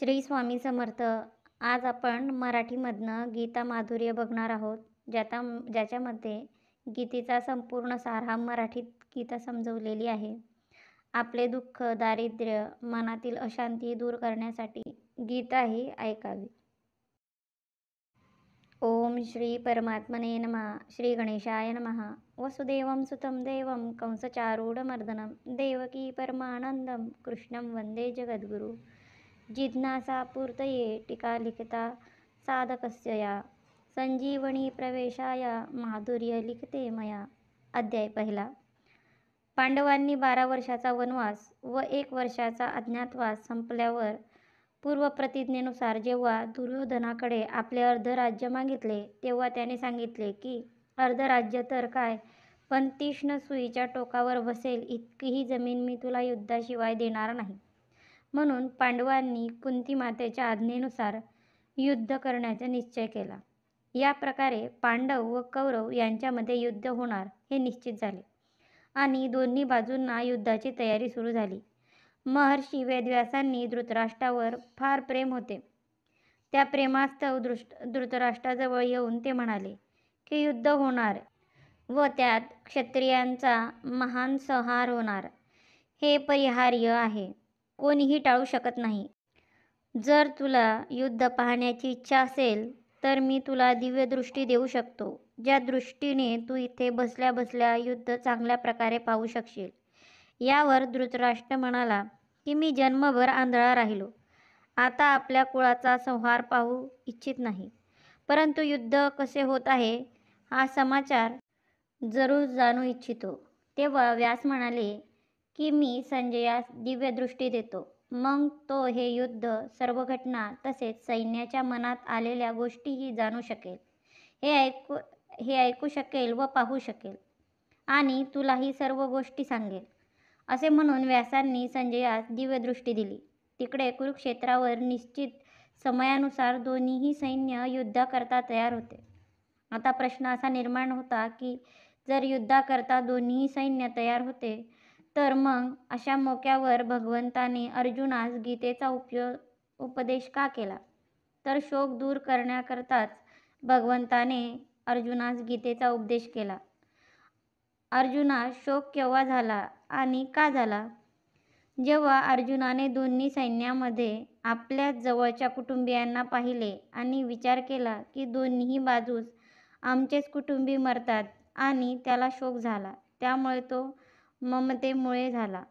श्री स्वामी समर्थ. आज आपण मराठीमधनं गीता माधुर्य बघणार आहोत, ज्याच्यामध्ये गीतेचा संपूर्ण सार हा मराठीत गीता समजवलेली आहे. आपले दुःख, दारिद्र्य, मनातील अशांती दूर करण्यासाठी गीता ही ऐकावी. ओम श्री परमात्मने नमः. श्री गणेशाय नमः. वसुदेवं सुतं देवं कंसचारूढमर्दनं देवकी परमानंदं कृष्णं वंदे जगद्गुरु. जिज्ञासा पूर्तये टीका लिखिता साधकस्य या संजीवनी प्रवेशाय माधुर्य लिखिते मया. अध्याय पहिला. पांडवांनी 12 वर्षाचा वनवास व 1 वर्षाचा अज्ञातवास संपल्यावर पूर्वप्रतिज्ञेनुसार जेव्हा दुर्योधनाकडे आपले अर्धराज्य मागितले तेव्हा त्याने सांगितले की अर्धराज्य तर काय, पण तीक्ष्ण सुईच्या टोकावर बसेल इतकीही जमीन मी तुला युद्धाशिवाय देणार नाही. म्हणून पांडवांनी कुंती मातेच्या आज्ञेनुसार युद्ध करण्याचा निश्चय केला. या प्रकारे पांडव व कौरव यांच्यामध्ये युद्ध होणार हे निश्चित झाले आणि दोन्ही बाजूंना युद्धाची तयारी सुरू झाली. महर्षी वेदव्यासांनी धृतराष्ट्रावर फार प्रेम होते. त्या प्रेमास्तव धृतराष्ट्राजवळ येऊन ते म्हणाले की युद्ध होणार व त्यात क्षत्रियांचा महान संहार होणार हे परिहार्य आहे, कोणीही टाळू शकत नाही. जर तुला युद्ध पाहण्याची इच्छा असेल तर मी तुला दिव्य दृष्टी देऊ शकतो, ज्या दृष्टीने तू इथे बसल्या बसल्या युद्ध चांगल्या प्रकारे पाहू शकशील. यावर धृतराष्ट्र म्हणाला की मी जन्मभर आंधळा राहिलो, आता आपल्या कुळाचा संहार पाहू इच्छित नाही, परंतु युद्ध कसे होत आहे हा समाचार जरूर जाणू इच्छितो. तेव्हा व्यास म्हणाले की मी संजयास दिव्य दृष्टी देतो, मग तो हे युद्ध, सर्व घटना तसेच सैन्याच्या मनात आलेल्या गोष्टीही जाणू शकेल, हे ऐकू शकेल व पाहू शकेल आणि तुलाही सर्व गोष्टी सांगेल. असे म्हणून व्यासांनी संजयास दिव्य दृष्टी दिली. तिकडे कुरुक्षेत्रावर निश्चित समयानुसार दोन्हीही सैन्य युद्धाकरता तयार होते. आता प्रश्न असा निर्माण होता की जर युद्धाकरता दोन्ही सैन्य तयार होते तर मग अशा मोक्यावर भगवंताने अर्जुनास गीतेचा उपदेश का केला? तर शोक दूर करण्याकरताच भगवंताने अर्जुनास गीतेचा उपदेश केला. अर्जुनास शोक केव्हा झाला आणि का झाला? जेव्हा अर्जुनाने दोन्ही सैन्यामध्ये आपल्या जवळच्या कुटुंबियांना पाहिले आणि विचार केला की दोन्ही बाजूस आमचेच कुटुंबी मरतात आणि त्याला शोक झाला, त्यामुळे तो ममतेमुळे झाला.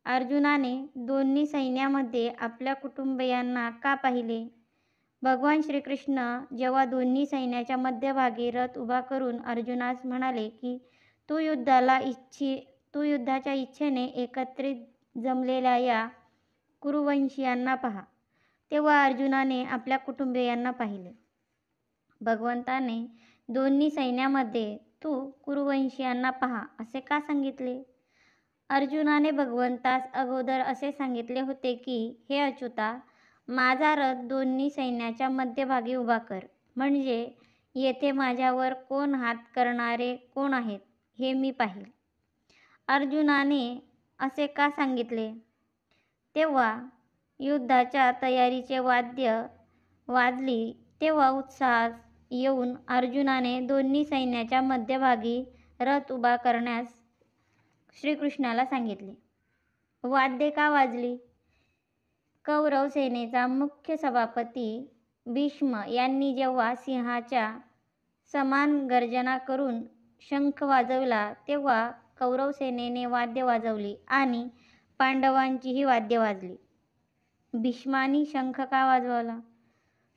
अर्जुनाने दोन्ही सैन्यामध्ये आपल्या कुटुंबियांना का पाहिले? भगवान श्रीकृष्ण जेव्हा दोन्ही सैन्याच्या मध्यभागी रथ उभा करून अर्जुनास म्हणाले की तू युद्धाच्या इच्छेने एकत्रित जमलेल्या या कुरुवंशीयांना पहा, तेव्हा अर्जुनाने आपल्या कुटुंबियांना पाहिले. भगवंताने दोन्ही सैन्यामध्ये तू कुरुवंशीयांना पहा असे का सांगितले? अर्जुनाने भगवंतास अगोदर असे सांगितले होते की हे अच्युता, माझा रथ दोन्ही सैन्याच्या मध्यभागी उभा कर, म्हणजे येथे माझ्यावर कोण हात करणारे कोण आहेत हे मी पाहील. अर्जुनाने असे का सांगितले? तेव्हा युद्धाच्या तयारीचे वाद्य वाजली तेव्हा उत्साहात येऊन अर्जुनाने दोन्ही सैन्याच्या मध्यभागी रथ उभा करण्यास श्रीकृष्णाला सांगितले. वाद्ये का वाजली? कौरव सेनेचा मुख्य सभापती भीष्म यांनी जेव्हा सिंहाच्या समान गर्जना करून शंख वाजवला तेव्हा कौरव सेनेने वाद्य वाजवली आणि पांडवांचीही वाद्य वाजली. भीष्मानी शंख का वाजवला?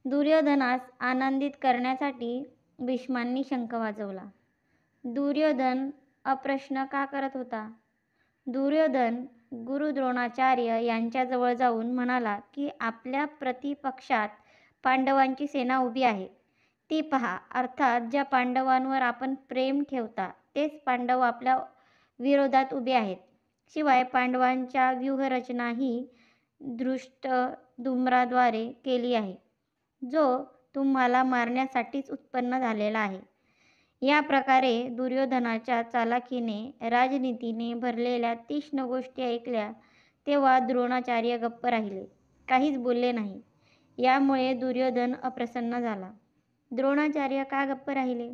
दुर्योधनास आनंदित करण्यासाठी भीष्मांनी शंख वाजवला. दुर्योधन अप्रश्न का करत होता? दुर्योधन गुरु द्रोणाचार्य यांच्याजवळ जाऊन म्हणाला की आपल्या प्रतिपक्षात पांडवांची सेना उभी आहे, ती पहा. अर्थात ज्या पांडवांवर आपण प्रेम ठेवता तेच पांडव आपल्या विरोधात उभे आहेत. शिवाय पांडवांच्या व्यूहरचना ही धृष्टद्युम्नाद्वारे केली आहे, जो तुम्हाला मारण्यासाठीच उत्पन्न झालेला आहे. या प्रकारे दुर्योधनाच्या चालाखीने, राजनीतीने भरलेल्या तीक्ष्ण गोष्टी ऐकल्या तेव्हा द्रोणाचार्य गप्प राहिले, काहीच बोलले नाही. यामुळे दुर्योधन अप्रसन्न झाला. द्रोणाचार्य का गप्प राहिले?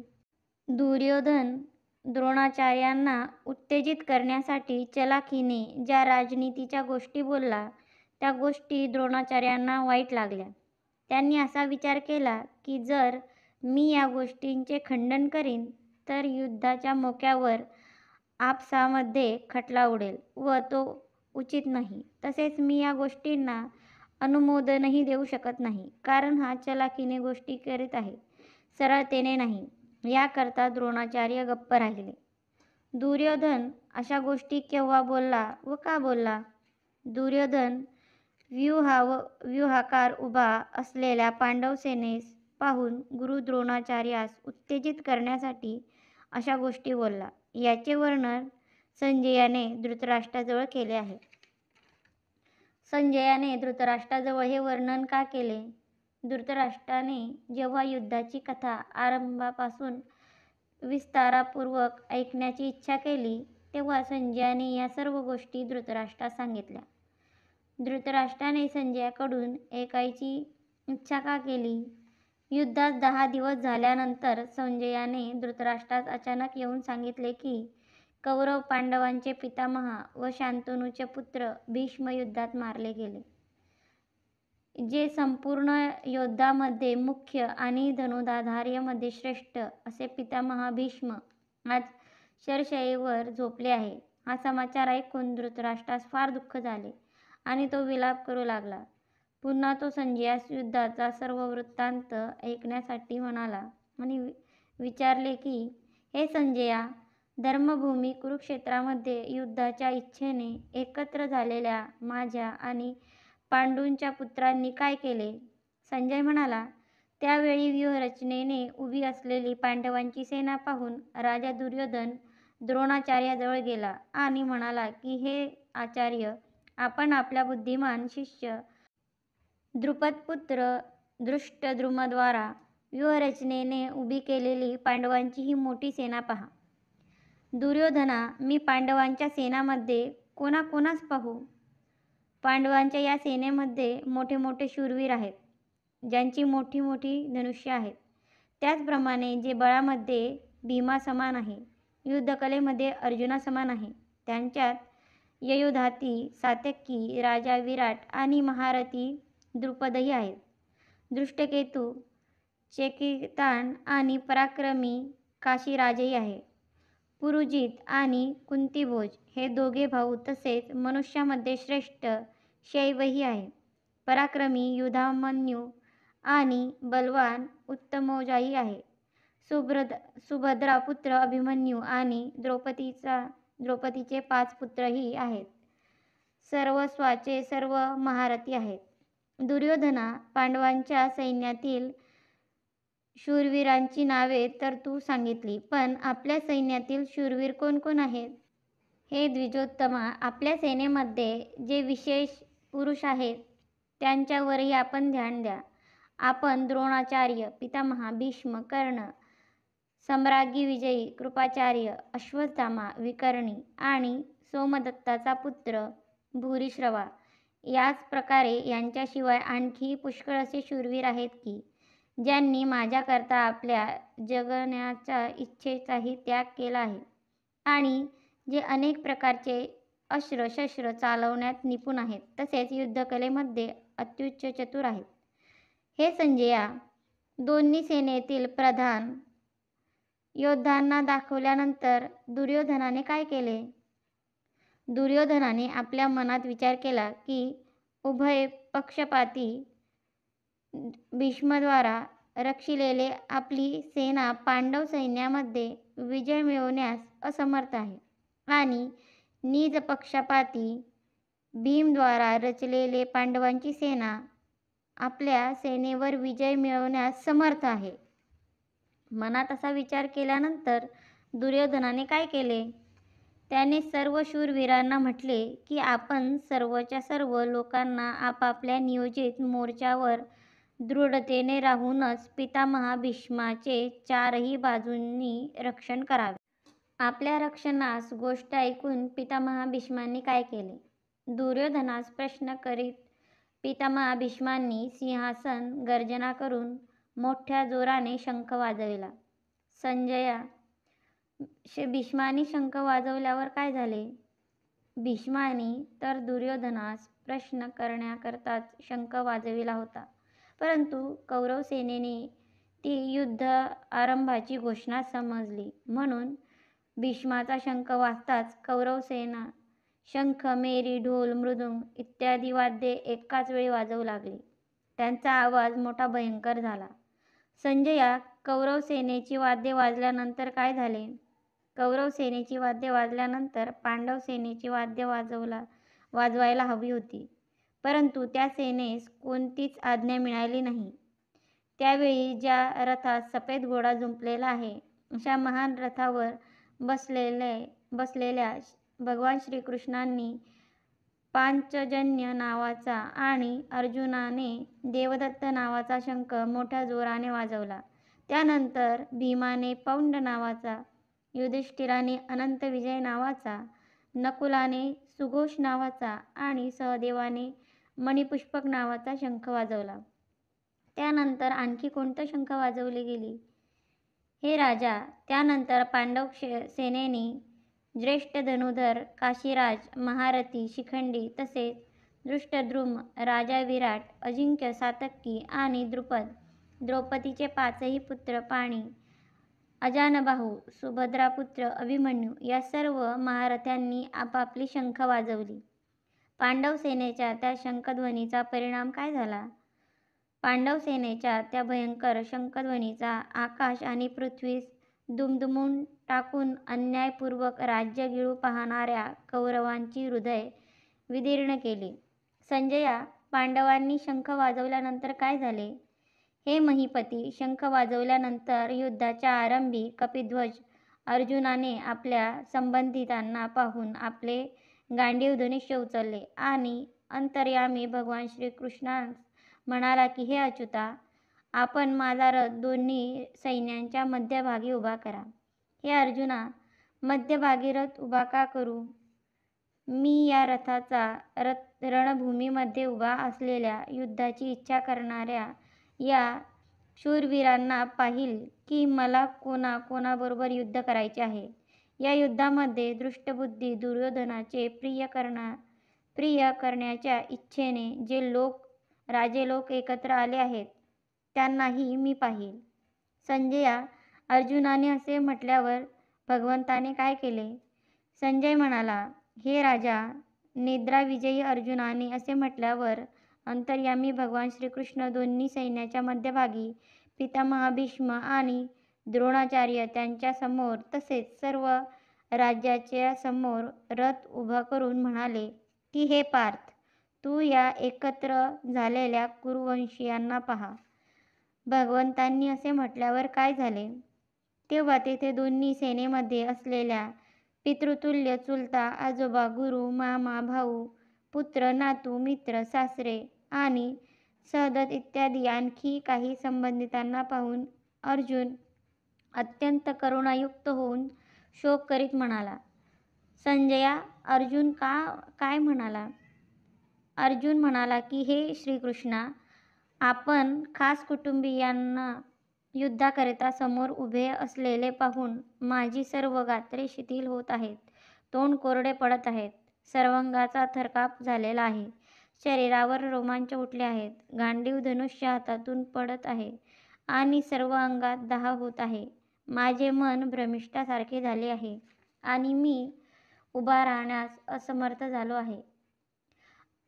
दुर्योधन द्रोणाचार्यांना उत्तेजित करण्यासाठी चलाखीने ज्या राजनीतीच्या गोष्टी बोलला, त्या गोष्टी द्रोणाचार्यांना वाईट लागल्या. त्यांनी असा विचार केला की जर मी या गोष्टींचे खंडन करीन तर युद्धाच्या मोक्यावर आपसामध्ये खटला उडेल व तो उचित नाही. तसेच मी या गोष्टींना अनुमोदनही देऊ शकत नाही, कारण हा चलाखीने गोष्टी करीत आहे, सरळतेने नाही. याकरता द्रोणाचार्य गप्प राहिले. दुर्योधन अशा गोष्टी केव्हा बोलला व का बोलला? दुर्योधन व्यूहाकार उभा असलेल्या पांडव सेनेस पाहून गुरु द्रोणाचार्यास उत्तेजित करण्यासाठी अशा गोष्टी बोलला. याचे वर्णन संजयाने धृतराष्ट्राजवळ केले आहे. संजयाने धृतराष्ट्राजवळ हे वर्णन का केले? धृतराष्ट्राने जेव्हा युद्धाची कथा आरंभापासून विस्तारपूर्वक ऐकण्याची इच्छा केली, तेव्हा संजयाने या सर्व गोष्टी धृतराष्ट्रास सांगितल्या. धृतराष्ट्राने संजयाकडून ऐकायची इच्छा का केली? युद्धात 10 दिवस झाल्यानंतर संजयाने धृतराष्ट्रास अचानक येऊन सांगितले की कौरव पांडवांचे पितामह व शांतनूचे पुत्र भीष्म युद्धात मारले गेले. जे संपूर्ण योद्धामध्ये मुख्य आणि धनुर्धार्यांमध्ये श्रेष्ठ असे पितामह भीष्म आज शरशय्येवर झोपले आहे. हा समाचार ऐकून धृतराष्ट्रास फार दुःख झाले आणि तो विलाप करू लागला. पुन्हा तो संजयास युद्धाचा सर्व वृत्तांत ऐकण्यासाठी म्हणाला आणि विचारले की हे संजया, धर्मभूमी कुरुक्षेत्रामध्ये युद्धाच्या इच्छेने एकत्र झालेल्या माझ्या आणि पांडूंच्या पुत्रांनी काय केले? संजय म्हणाला, त्यावेळी व्यूहरचनेने उभी असलेली पांडवांची सेना पाहून राजा दुर्योधन द्रोणाचार्याजवळ गेला आणि म्हणाला की हे आचार्य, आपण आपल्या बुद्धिमान शिष्य द्रुपदपुत्र धृष्टद्युम्नाद्वारा व्यूहरचनेने उभी केलेली पांडवांची ही मोठी सेना पहा. दुर्योधना, मी पांडवांच्या सेनामध्ये कोणाकोणास पाहू? पांडवांच्या या सेनेमध्ये मोठे मोठे शूरवीर आहेत, ज्यांची मोठी मोठी धनुष्य आहेत. त्याचप्रमाणे जे बळामध्ये भीमासमान आहे, युद्धकलेमध्ये अर्जुनासमान आहे, त्यांच्यात ययुधाती, सात्यकी, राजा विराट आणि महारथी द्रुपदही आहेत. दृष्टकेतू, चेकितान आणि पराक्रमी काशीराजही आहे. पुरुजित आणि कुंतीभोज हे दोघे भाऊ, तसेच मनुष्यामध्ये श्रेष्ठ शैवही आहे. पराक्रमी युधामन्यू आणि बलवान उत्तमौजाही आहे. सुभद्रा पुत्र अभिमन्यू आणि द्रौपदीचे 5 पुत्रही आहेत. सर्वस्वाचे सर्व महारथी आहेत. दुर्योधना, पांडवांच्या सैन्यातील शूरवीरांची नावे तर तू सांगितली, पण आपल्या सैन्यातील शूरवीर कोण कोण आहेत? हे द्विजोत्तमा, आपल्या सेनेमध्ये जे विशेष पुरुष आहेत त्यांच्यावरही आपण ध्यान द्या. आपण द्रोणाचार्य, पितामह भीष्म, कर्ण, सम्राज्ञी विजयी, कृपाचार्य, अश्वत्थामा, विकर्णी आणि सोमदत्ताचा पुत्र भूरिश्रवा, याच प्रकारे यांच्याशिवाय आणखी पुष्कळ असे शूरवीर आहेत की ज्यांनी माझ्याकरता आपल्या जगण्याच्या इच्छेचाही त्याग केला आहे आणि जे अनेक प्रकारचे अस्त्र शस्त्र चालवण्यात निपुण आहेत, तसेच युद्धकलेमध्ये अत्युच्च चतुर आहेत. हे संजया, दोन्ही सेनेतील प्रधान योद्धांना दाखवल्यानंतर दुर्योधनाने काय केले? दुर्योधनाने आपल्या मनात विचार केला की उभय पक्षपाती भीष्मद्वारा रक्षिलेले आपली सेना पांडव सैन्यामध्ये विजय मिळवण्यास असमर्थ आहे आणि निज पक्षपाती भीमद्वारा रचलेले पांडवांची सेना आपल्या सेनेवर विजय मिळवण्यास समर्थ आहे. मनात असा विचार केल्यानंतर दुर्योधनाने काय केले? त्याने सर्व शूरवीरांना म्हटले की आपण सर्वच्या सर्व लोकांना आपापल्या नियोजित मोर्चावर दृढतेने राहूनच पितामह भीष्माचे 4ही बाजूंनी रक्षण करावे. आपल्या रक्षणास गोष्ट ऐकून पितामह भीष्मांनी काय केले? दुर्योधनास प्रश्न करीत पितामह भीष्मांनी सिंहासन गर्जना करून मोठ्या जोराने शंख वाजविला. भीष्मांनी शंख वाजवल्यावर काय झाले? भीष्मांनी तर दुर्योधनास प्रश्न करण्याकरताच शंख वाजविला होता, परंतु कौरव सेनेने ती युद्ध आरंभाची घोषणा समजली, म्हणून भीष्माचा शंख वाजताच कौरव सेना शंख, मेरी, ढोल, मृदुंग इत्यादी वाद्ये एकाच वेळी वाजवू लागली. त्यांचा आवाज मोठा भयंकर झाला. संजया, कौरव सेनेची वाद्ये वाजल्यानंतर काय झाले? कौरव सेनेची वाद्ये वाजल्यानंतर पांडव सेनेची वाद्ये वाजवायला हवी होती, परंतु त्या सेनेस कोणतीच आज्ञा मिळाली नाही. त्यावेळी ज्या रथात सफेद घोडा जुंपलेला आहे, अशा महान रथावर बसलेल्या भगवान श्रीकृष्णांनी पांचजन्य नावाचा आणि अर्जुनाने देवदत्त नावाचा शंख मोठ्या जोराने वाजवला. त्यानंतर भीमाने पौंड नावाचा, युधिष्ठिराने अनंत विजय नावाचा, नकुलाने सुघोष नावाचा आणि सहदेवाने मणिपुष्पक नावाचा शंख वाजवला. त्यानंतर आणखी कोणते शंख वाजवले गेले? हे राजा, त्यानंतर पांडव सेनेने ज्येष्ठ धनुधर, काशीराज, महारथी, शिखंडी तसेच दृष्टद्युम्न, राजा विराट, अजिंक्य, सात्यकी आणि द्रौपदीचे 5ही पुत्र पाणी, अजानबाहू, सुभद्रापुत्र अभिमन्यू या सर्व महारथ्यांनी आपापली शंख वाजवली. पांडव सेनेच्या त्या शंखध्वनीचा परिणाम काय झाला? पांडव सेनेच्या त्या भयंकर शंखध्वनीचा आकाश आणि पृथ्वीस दुमदुमून टाकून अन्यायपूर्वक राज्य गिळू पाहणाऱ्या कौरवांची हृदय विदीर्ण केली. संजया, पांडवांनी शंख वाजवल्यानंतर काय झाले? हे महीपती, शंख वाजवल्यानंतर युद्धाच्या आरंभी कपिध्वज अर्जुनाने आपल्या संबंधितांना पाहून आपले गांडीव धनुष्य उचलले आणि अंतर्यामी भगवान श्रीकृष्णास म्हणाला की, हे अच्युता, आपण माझा रथ दोन्ही सैन्यांच्या मध्यभागी उभा करा. हे अर्जुना, मध्यभागी रथ उभा का करू? मी या रणभूमीमध्ये उभा असलेल्या युद्धाची इच्छा करणाऱ्या या शूरवीरांना पाहील की मला कोणाबरोबर युद्ध करायचे आहे. या युद्धामध्ये दृष्टबुद्धी दुर्योधनाचे प्रिय करण्याच्या इच्छेने जे राजे लोक एकत्र आले आहेत, त्यांनाही मी पाहील. संजया, अर्जुनाने असे म्हटल्यावर भगवंताने काय केले? संजय म्हणाला, हे राजा, निद्राविजयी अर्जुनाने असे म्हटल्यावर अंतर्यामी भगवान श्रीकृष्ण दोन्ही सैन्याच्या मध्यभागी पितामह भीष्म आणि द्रोणाचार्य त्यांच्या समोर तसेच सर्व राज्याच्या समोर रथ उभा करून म्हणाले की, हे पार्थ, तू या एकत्र झालेल्या कुरुवंशीयांना पहा. भगवंतांनी असे म्हटल्यावर काय झाले? तेव्हा तेथे दोन्ही सेनेमध्ये असलेल्या पितृतुल्य चुलता, आजोबा, गुरु, मामा, भाऊ, पुत्र, नातू, मित्र, सासरे आणि सहदत इत्यादी आणखी काही संबंधितांना पाहून अर्जुन अत्यंत करुणायुक्त होऊन शोक करीत म्हणाला. संजया, अर्जुन काय म्हणाला? अर्जुन म्हणाला की, हे श्रीकृष्णा, आपण खास कुटुंबीयांना युद्धाकरिता समोर उभे असलेले पाहून माझी सर्व गात्रे शिथिल होत आहेत, तोंड कोरडे पडत आहेत, सर्वांगाचा थरकाप झालेला आहे, शरीरावर रोमांच उठले आहेत, गांडीव धनुष्य हातातून पडत आहे आणि सर्व अंगात दाह होत आहे. माझे मन भ्रमिष्ठासारखे झाले आहे आणि मी उभा राहण्यास असमर्थ झालो आहे.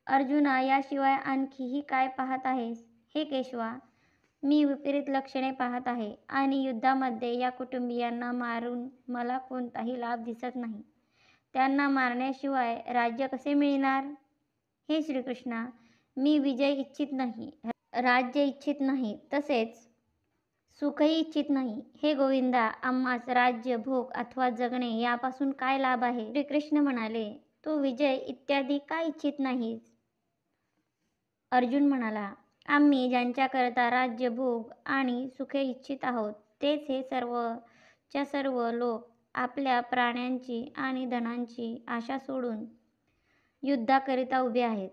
अर्जुना, याशिवाय आणखीही काय पाहत आहेस? हे केशवा, मी विपरीत लक्षणे पाहत आहे आणि युद्धामध्ये या कुटुंबियांना मारून मला कोणताही लाभ दिसत नाही. त्यांना मारण्याशिवाय राज्य कसे मिळणार? हे श्रीकृष्णा, मी विजय इच्छित नाही, राज्य इच्छित नाही, तसेच सुखही इच्छित नाही. हे गोविंदा, आम्हास राज्य, भोग अथवा जगणे यापासून काय लाभ आहे? श्रीकृष्ण म्हणाले, तू विजय इत्यादी काय इच्छित नाहीस? अर्जुन म्हणाला, आम्ही ज्यांच्याकरता राज्य, भोग आणि सुखे इच्छित आहोत, तेच हे सर्वच्या सर्व लोक आपल्या प्राण्यांची आणि धनांची आशा सोडून युद्धाकरिता उभे आहेत.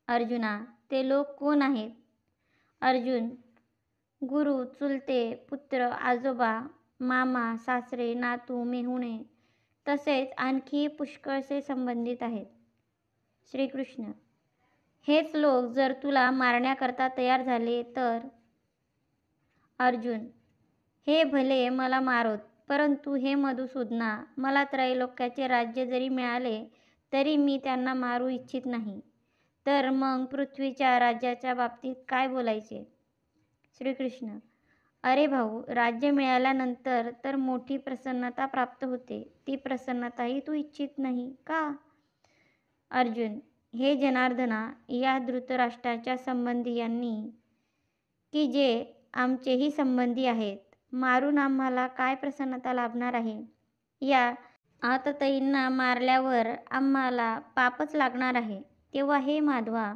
अर्जुना, ते लोक कोण आहेत? अर्जुन, गुरु, चुलते, पुत्र, आजोबा, मामा, सासरे, नातू, मेहुणे तसेच आणखी पुष्कळसे संबंधित आहेत. श्रीकृष्ण, हेच लोक जर तुला मारण्याकरता तयार झाले तर? अर्जुन, हे भले मला मारोत, परंतु हे मधुसूदना, मला त्रैलोक्याचे राज्य जरी मिळाले तरी मी त्यांना मारू इच्छित नाही. तर मग पृथ्वीच्या राज्याच्या बाबतीत काय बोलायचे? श्रीकृष्ण, अरे भाऊ, राज्य मिळाल्यानंतर तर मोठी प्रसन्नता प्राप्त होते. ती प्रसन्नताही तू इच्छित नाही का? अर्जुन, हे जनार्दना, या धृतराष्ट्राच्या संबंधियांनी की जे आमचेही संबंधी आहेत, मारून आम्हाला काय प्रसन्नता लाभणार आहे? या आतताईंना मारल्यावर आम्हाला पापच लागणार आहे. तेव्हा हे माधवा,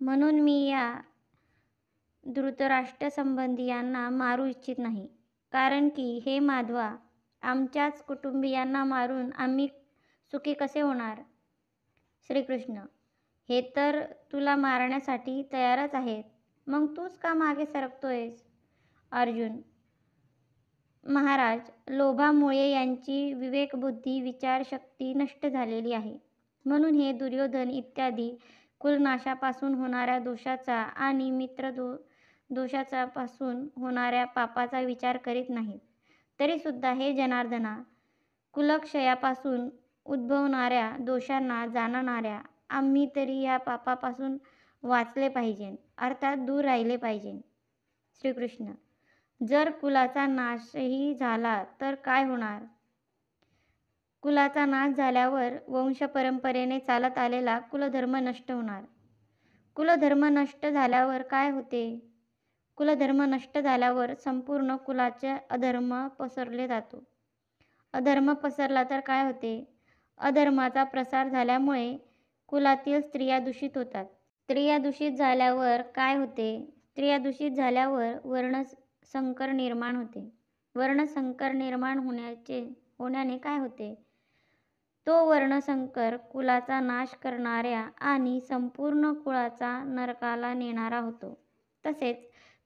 म्हणून मी या धृतराष्ट्र संबंधियांना मारू इच्छित नाही. कारण की हे माधवा, आमच्याच कुटुंबियांना मारून आम्ही सुखी कसे होणार? श्रीकृष्ण, हे तर तुला मारण्यासाठी तयारच आहेत, मग तूच का मागे सरकतोयस? अर्जुन, महाराज, लोभामुळे यांची विवेकबुद्धी विचारशक्ती नष्ट झालेली आहे. म्हणून हे दुर्योधन इत्यादी कुलनाशापासून होणाऱ्या दोषाचा आणि मित्रदोषाचा पासून होणाऱ्या पापाचा विचार करीत नाहीत. तरीसुद्धा हे जनार्दना, कुलक्षयापासून उद्भवणाऱ्या दोषांना जाणणाऱ्या आम्ही तरी या पापापासून वाचले पाहिजे, अर्थात दूर राहिले पाहिजे. श्रीकृष्ण, जर कुलाचा नाशही झाला तर काय होणार? कुलाचा नाश झाल्यावर वंशपरंपरेने चालत आलेला कुलधर्म नष्ट होणार. कुलधर्म नष्ट झाल्यावर काय होते? कुलधर्म नष्ट झाल्यावर संपूर्ण कुलाचे अधर्म पसरले जातो. अधर्म पसरला तर काय होते? अधर्माचा प्रसार झाल्यामुळे कुलातील स्त्रिया दूषित होतात. स्त्रिया दूषित झाल्यावर काय होते? स्त्रिया दूषित झाल्यावर वर्णसंकर निर्माण होते. वर्णसंकर निर्माण होण्याने काय होते? तो वर्णसंकर कुलाचा नाश करणाऱ्या आणि संपूर्ण कुळाचा नरकाला नेणारा होतो. तसेच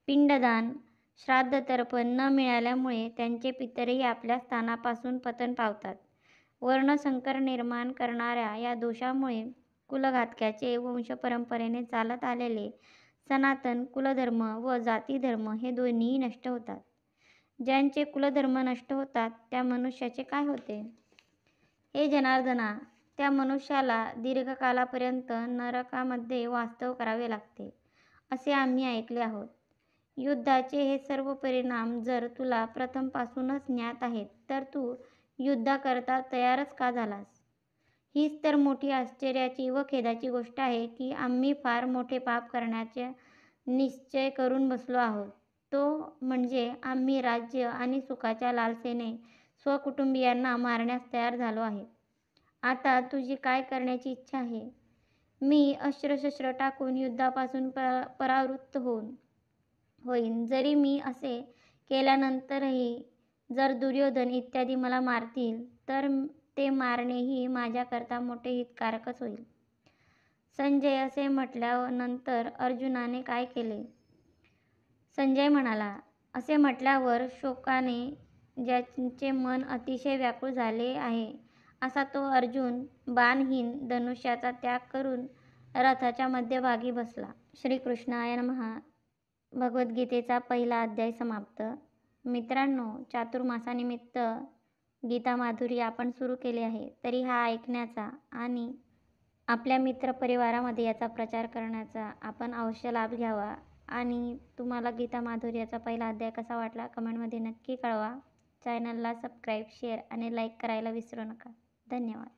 पिंडदान, श्राद्धतर्पण न मिळाल्यामुळे त्यांचे पितरही आपल्या स्थानापासून पतन पावतात. वर्णसंकर निर्माण करणाऱ्या या दोषामुळे कुलघातकाचे वंशपरंपरेने चालत आलेले सनातन कुलधर्म व जातीधर्म हे दोन्हीही नष्ट होतात. ज्यांचे कुलधर्म नष्ट होतात त्या मनुष्याचे काय होते? हे जनार्दना, त्या मनुष्याला दीर्घकालापर्यंत नरकामध्ये वास्तव करावे लागते, असे आम्ही ऐकले आहोत. युद्धाचे हे सर्व परिणाम जर तुला प्रथमपासूनच ज्ञात आहेत तर तू युद्धाकरता तयारच का झालास? हीच तर मोठी आश्चर्याची व खेदाची गोष्ट आहे की आम्ही फार मोठे पाप करण्याचे निश्चय करून बसलो आहोत. तो म्हणजे आम्ही राज्य आणि सुखाच्या लालसेने स्वकुटुंबियांना मारण्यास तयार झालो आहे. आता तुझी काय करण्याची इच्छा आहे? मी अस्त्रशस्त्र टाकून युद्धापासून परावृत्त होईन. जरी मी असे केल्यानंतरही जर दुर्योधन इत्यादी मला मारतील तर ते मारणेही माझ्याकरता मोठे हितकारकच होईल. संजय असे म्हटल्यानंतर अर्जुनाने काय केले? संजय म्हणाला, असे म्हटल्यावर शोकाने ज्याचे मन अतिशय व्याकुळ झाले आहे असा तो अर्जुन बाणहीन धनुष्याचा त्याग करून रथाच्या मध्यभागी बसला. श्रीकृष्णाय नमः. भगवद्गीतेचा पहिला अध्याय समाप्त. मित्रांनो, चातुर्मासानिमित्त गीता माधुरी आपण सुरू केले आहे, तरी हा ऐकण्याचा आणि आपल्या मित्रपरिवारामध्ये याचा प्रचार करण्याचा आपण अवश्य लाभ घ्यावा. आणि तुम्हाला गीता माधुर्याचा पहिला अध्याय कसा वाटला कमेंटमध्ये नक्की कळवा. चॅनलला सबस्क्राईब, शेअर आणि लाईक करायला विसरू नका. धन्यवाद.